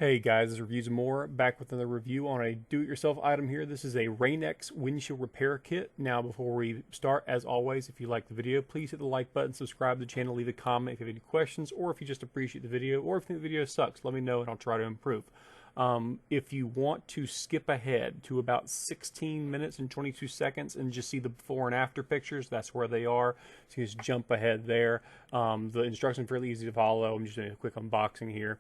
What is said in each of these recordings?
Hey guys, this is Reviews and More, back with another review on a do-it-yourself item here. This is a Rain-X windshield repair kit. Now, before we start, as always, if you like the video, please hit the like button, subscribe to the channel, leave a comment if you have any questions, or if you just appreciate the video, or if you think the video sucks, let me know and I'll try to improve. If you want to skip ahead to about 16 minutes and 22 seconds and just see the before and after pictures, that's where they are. So you just jump ahead there. The instructions are fairly easy to follow. I'm just doing a quick unboxing here.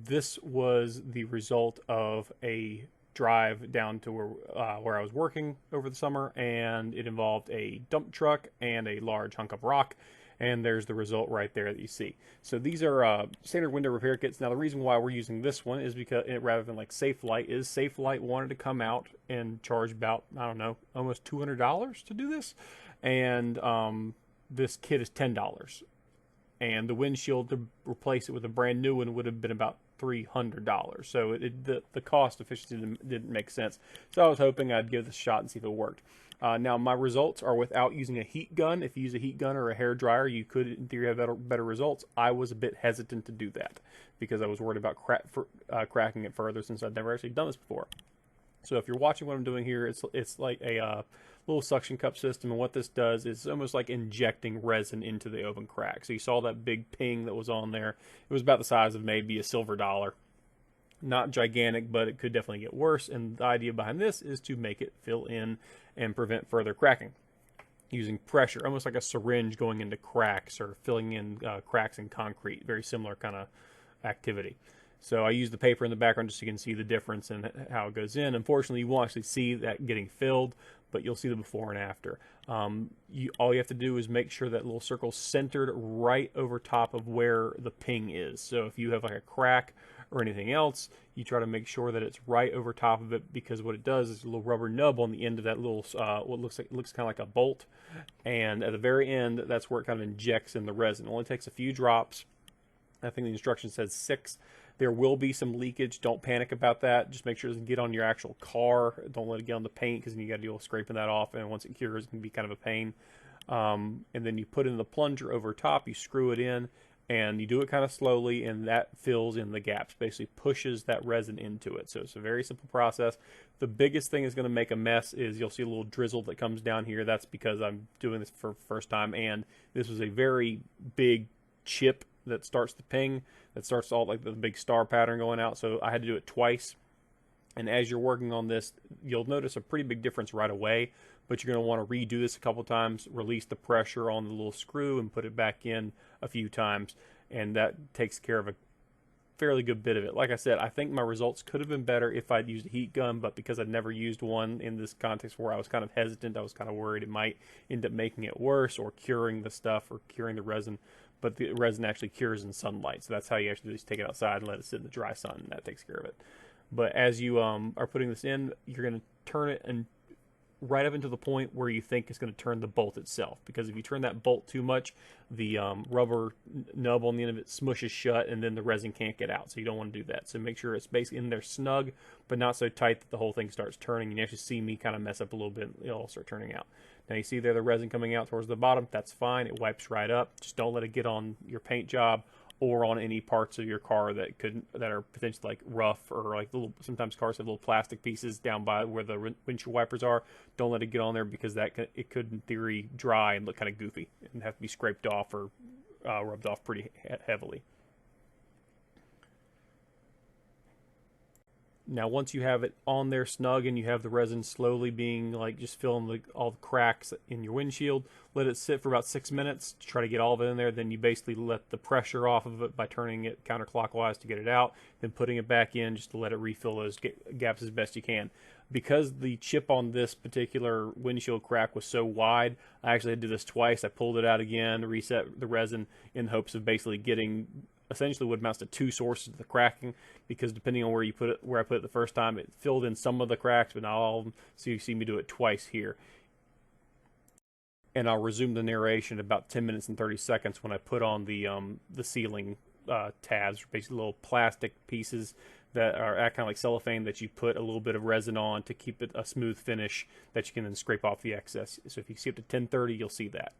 This was the result of a drive down to where I was working over the summer, and it involved a dump truck and a large hunk of rock. And there's the result right there that you see. So these are standard window repair kits. Now the reason why we're using this one is because rather than like safe-lite, is safe-lite wanted to come out and charge about, I don't know, almost $200 to do this, and this kit is $10. And the windshield to replace it with a brand new one would have been about $300. So the cost efficiency didn't make sense. So I was hoping I'd give this a shot and see if it worked. Now my results are without using a heat gun. If you use a heat gun or a hairdryer, you could in theory have better results. I was a bit hesitant to do that because I was worried about cracking it further, since I'd never actually done this before. So if you're watching what I'm doing here, it's like a little suction cup system, and what this does is almost like injecting resin into the open crack. So you saw that big ping that was on there. It was about the size of maybe a silver dollar. Not gigantic, but it could definitely get worse, and the idea behind this is to make it fill in and prevent further cracking using pressure, almost like a syringe going into cracks or filling in cracks in concrete. Very similar kind of activity. So I use the paper in the background just so you can see the difference and how it goes in. Unfortunately, you won't actually see that getting filled, but you'll see the before and after. All you have to do is make sure that little circle's centered right over top of where the ping is. So if you have like a crack or anything else, you try to make sure that it's right over top of it, because what it does is a little rubber nub on the end of that little what looks kind of like a bolt, and at the very end, that's where it kind of injects in the resin. It only takes a few drops. I think the instruction says 6. There will be some leakage. Don't panic about that. Just make sure it doesn't get on your actual car. Don't let it get on the paint, because then you got to deal with scraping that off, and once it cures, it can be kind of a pain. And then you put in the plunger over top, you screw it in, and you do it kind of slowly, and that fills in the gaps, basically pushes that resin into it. So it's a very simple process. The biggest thing is going to make a mess is you'll see a little drizzle that comes down here. That's because I'm doing this for the first time, and this was a very big chip that starts the ping, that starts all like the big star pattern going out. So I had to do it twice. And as you're working on this, you'll notice a pretty big difference right away, but you're going to want to redo this a couple times, release the pressure on the little screw and put it back in a few times, and that takes care of a fairly good bit of it. Like I said, I think my results could have been better if I'd used a heat gun, but because I'd never used one in this context where I was kind of hesitant, I was kind of worried it might end up making it worse or curing the stuff or curing the resin. But the resin actually cures in sunlight, so that's how you actually just take it outside and let it sit in the dry sun, and that takes care of it. But as you are putting this in, you're going to turn it and right up into the point where you think it's going to turn the bolt itself. Because if you turn that bolt too much, the rubber nub on the end of it smushes shut, and then the resin can't get out. So you don't want to do that. So make sure it's basically in there snug, but not so tight that the whole thing starts turning. And you actually see me kind of mess up a little bit. It'll start turning out. Now you see there the resin coming out towards the bottom. That's fine. It wipes right up. Just don't let it get on your paint job or on any parts of your car that are potentially like rough, or like sometimes cars have little plastic pieces down by where the windshield wipers are. Don't let it get on there, because it could in theory dry and look kind of goofy and have to be scraped off or rubbed off pretty heavily. Now, once you have it on there snug and you have the resin slowly being like just filling all the cracks in your windshield, let it sit for about 6 minutes to try to get all of it in there. Then you basically let the pressure off of it by turning it counterclockwise to get it out, then putting it back in just to let it refill those gaps as best you can. Because the chip on this particular windshield crack was so wide, I actually had to do this twice. I pulled it out again, reset the resin in hopes of basically getting essentially what amounts to 2 sources of the cracking, because depending on where you put it, where I put it the first time, it filled in some of the cracks, but not all of them. So you see me do it twice here. And I'll resume the narration about 10 minutes and 30 seconds when I put on the sealing tabs, basically little plastic pieces that are kind of like cellophane that you put a little bit of resin on to keep it a smooth finish that you can then scrape off the excess. So if you see up to 10:30, you'll see that.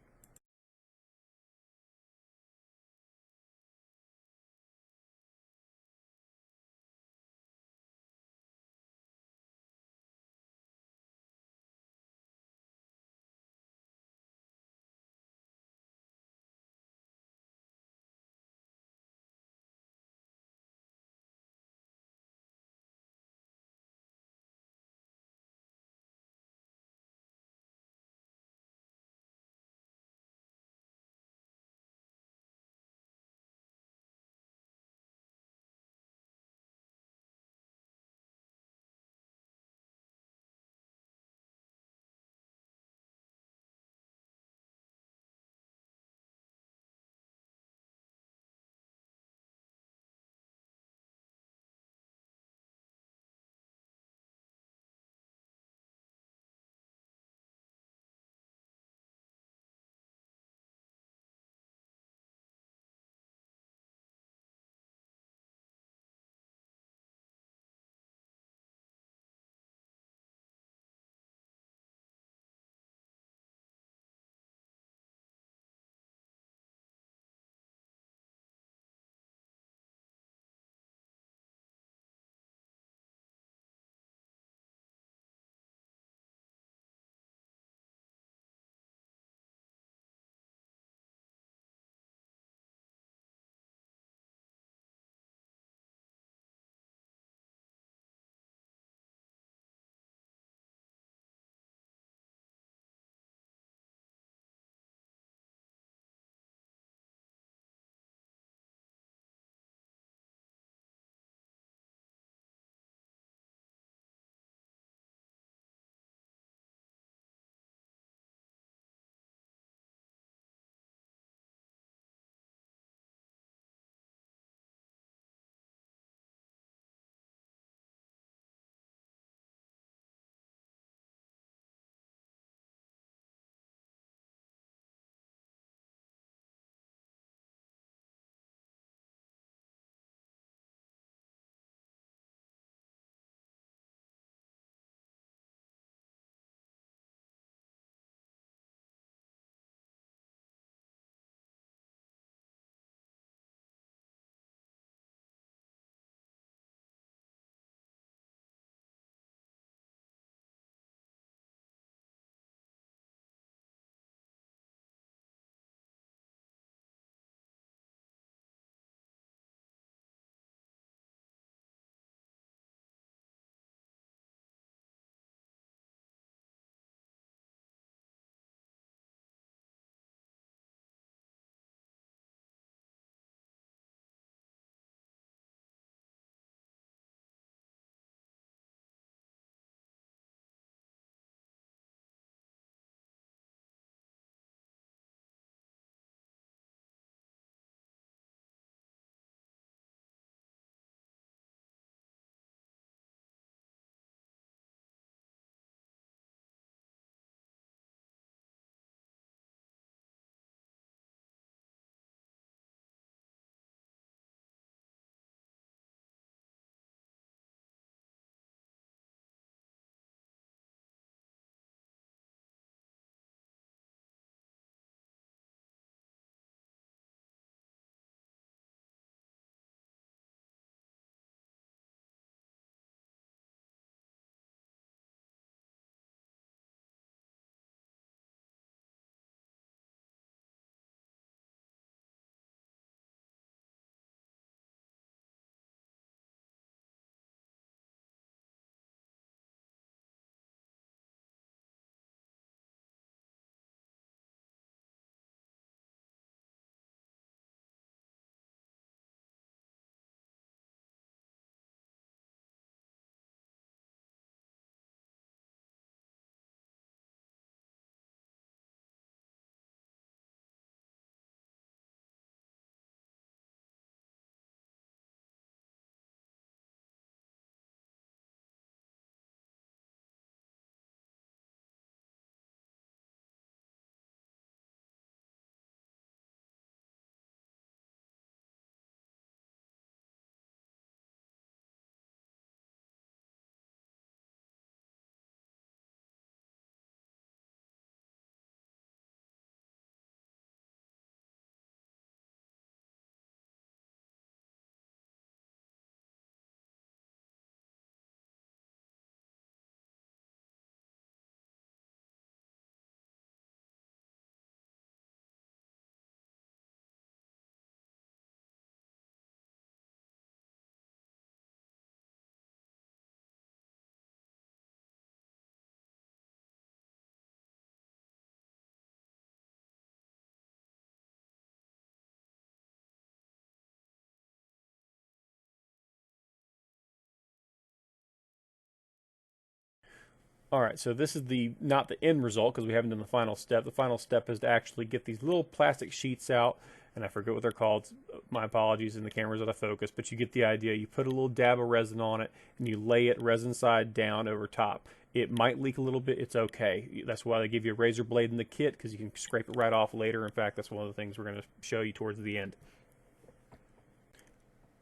All right, so this is not the end result because we haven't done the final step. The final step is to actually get these little plastic sheets out, and I forget what they're called. My apologies, and the camera's out of focus, but you get the idea. You put a little dab of resin on it, and you lay it resin side down over top. It might leak a little bit. It's okay. That's why they give you a razor blade in the kit, because you can scrape it right off later. In fact, that's one of the things we're going to show you towards the end.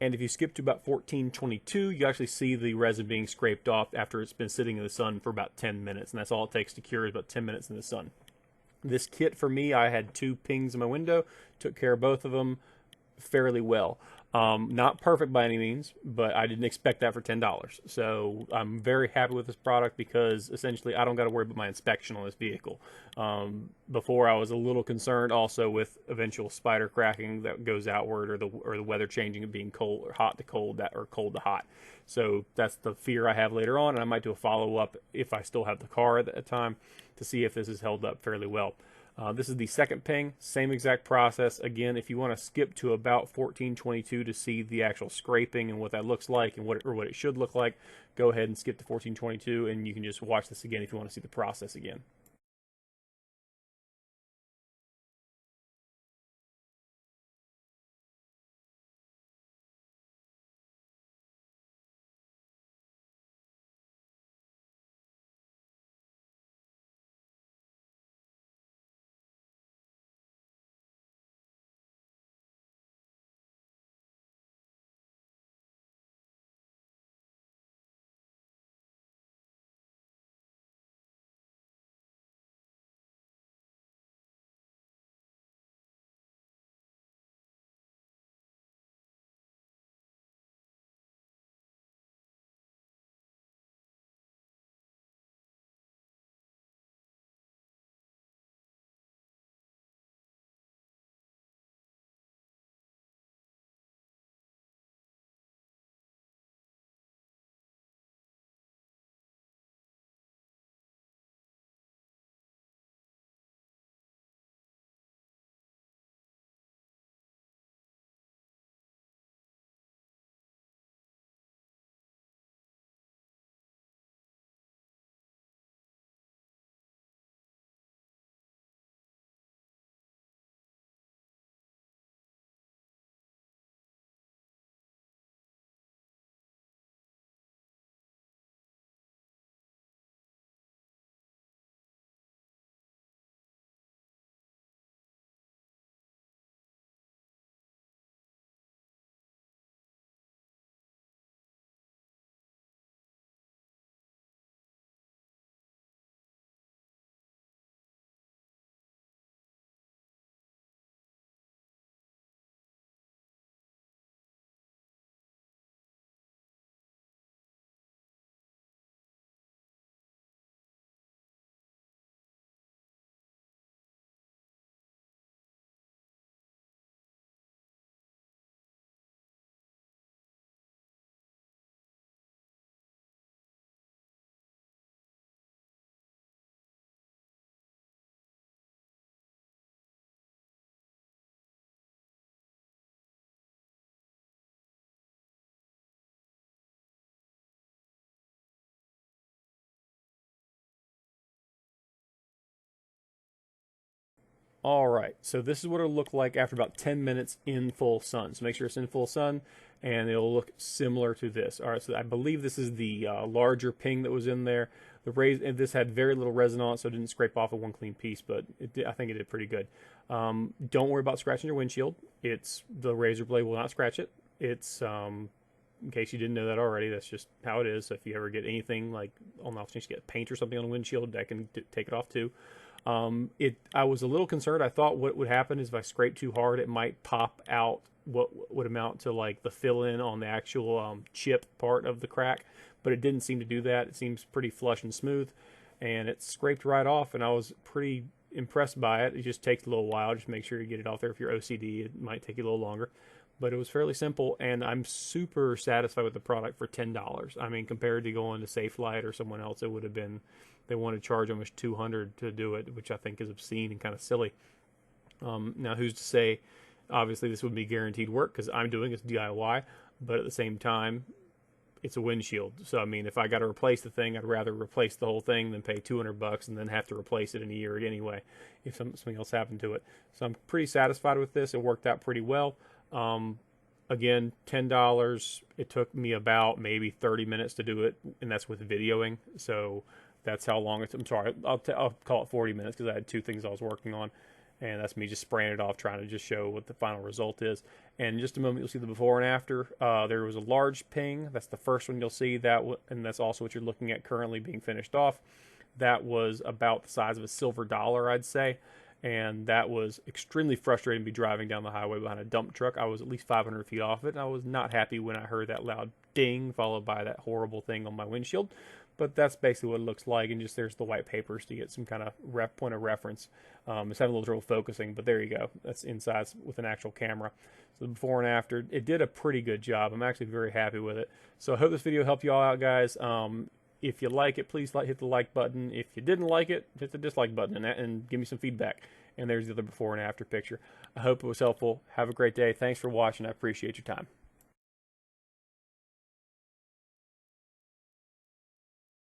And if you skip to about 1422, you actually see the resin being scraped off after it's been sitting in the sun for about 10 minutes. And that's all it takes to cure, is about 10 minutes in the sun. This kit for me, I had 2 pings in my window, took care of both of them fairly well. Not perfect by any means, but I didn't expect that for $10. So I'm very happy with this product because essentially I don't got to worry about my inspection on this vehicle. Before I was a little concerned also with eventual spider cracking that goes outward, or the weather changing and being cold or hot to cold, or cold to hot. So that's the fear I have later on, and I might do a follow-up if I still have the car at that time to see if this has held up fairly well. This is the second ping, same exact process. Again, if you want to skip to about 1422 to see the actual scraping and what that looks like and what it should look like, go ahead and skip to 1422, and you can just watch this again if you want to see the process again. All right, so this is what it'll look like after about 10 minutes in full sun. So make sure it's in full sun, and it'll look similar to this. All right, so I believe this is the larger ping that was in there. And this had very little resin on it, so it didn't scrape off of one clean piece, but I think it did pretty good. Don't worry about scratching your windshield. The razor blade will not scratch it. It's in case you didn't know that already, that's just how it is. So if you ever get anything like on the off chance you get paint or something on the windshield, that can take it off too. I was a little concerned. I thought what would happen is if I scrape too hard, it might pop out what would amount to like the fill-in on the actual chip part of the crack, but it didn't seem to do that. It seems pretty flush and smooth, and it scraped right off, and I was pretty impressed by it. It just takes a little while. Just make sure you get it off there. If you're OCD, it might take you a little longer, but it was fairly simple, and I'm super satisfied with the product for $10. I mean, compared to going to safe-lite or someone else, it would have been, they want to charge almost $200 to do it, which I think is obscene and kind of silly. Now, who's to say, obviously this would be guaranteed work because I'm doing it's DIY, but at the same time, it's a windshield. So I mean, if I got to replace the thing, I'd rather replace the whole thing than pay $200 and then have to replace it in a year anyway if something else happened to it. So I'm pretty satisfied with this. It worked out pretty well. Again, $10. It took me about maybe 30 minutes to do it, and that's with videoing. So that's how long it took. I'm sorry, I'll call it 40 minutes because I had two things I was working on. And that's me just spraying it off, trying to just show what the final result is. And in just a moment, you'll see the before and after. There was a large ping. That's the first one you'll see. And that's also what you're looking at currently being finished off. That was about the size of a silver dollar, I'd say. And that was extremely frustrating to be driving down the highway behind a dump truck. I was at least 500 feet off it, and I was not happy when I heard that loud ding followed by that horrible thing on my windshield. But that's basically what it looks like, and just there's the white papers to get some kind of point of reference. It's having a little trouble focusing, but there you go. That's inside with an actual camera. So the before and after, it did a pretty good job. I'm actually very happy with it. So I hope this video helped you all out, guys. If you like it, please hit the like button. If you didn't like it, hit the dislike button and give me some feedback. And there's the other before and after picture. I hope it was helpful. Have a great day. Thanks for watching. I appreciate your time.